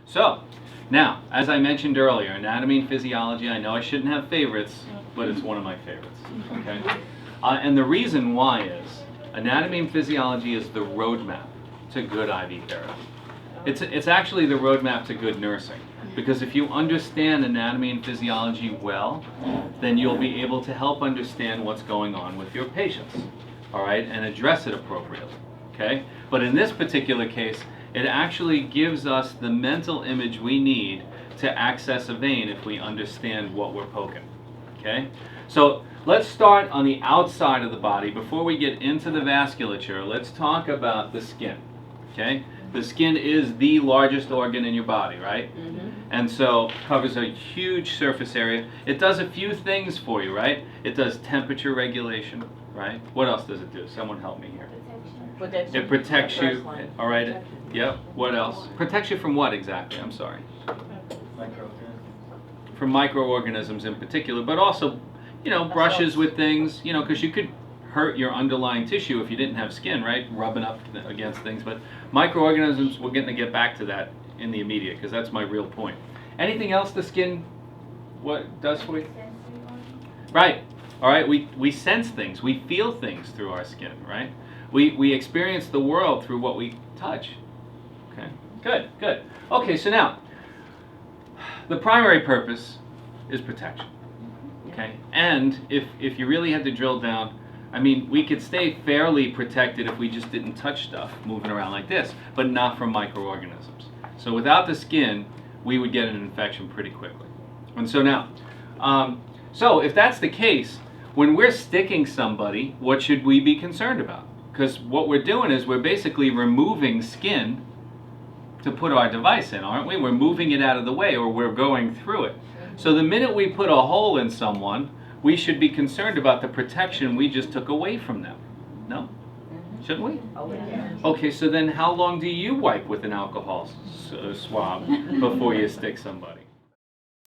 So, now, as I mentioned earlier, anatomy and physiology, I know I shouldn't have favorites, but it's one of my favorites, okay? And the reason why is, anatomy and physiology is the roadmap to good IV therapy. It's actually the roadmap to good nursing, because if you understand anatomy and physiology well, then you'll be able to help understand what's going on with your patients, all right, and address it appropriately, okay? But in this particular case, it actually gives us the mental image we need to access a vein if we understand what we're poking, okay? So let's start on the outside of the body. Before we get into the vasculature, let's talk about the skin, okay? The skin is the largest organ in your body, right? Mm-hmm. And so covers a huge surface area. It does a few things for you, right? It does temperature regulation, right? What else does it do? Someone help me here. Protection. It protects you, all right? Yep. What else? Protects you from what exactly? I'm sorry. From microorganisms in particular, but also, you know, brushes with things, you know, because you could hurt your underlying tissue if you didn't have skin, right? Rubbing up against things. But microorganisms, we're going to get back to that in the immediate, because that's my real point. Anything else the skin what does for you? Right. All right. We sense things. We feel things through our skin, right? We experience the world through what we touch. Okay. Good. Good. Okay. So now, the primary purpose is protection. Okay. And if you really had to drill down, I mean, we could stay fairly protected if we just didn't touch stuff moving around like this, but not from microorganisms. So without the skin, we would get an infection pretty quickly. And so now, so if that's the case, when we're sticking somebody, what should we be concerned about? Because what we're doing is we're basically removing skin to put our device in, aren't we? We're moving it out of the way, or we're going through it. So the minute we put a hole in someone, we should be concerned about the protection we just took away from them. No? Shouldn't we? Oh, yeah. Okay, so then how long do you wipe with an alcohol swab before you stick somebody?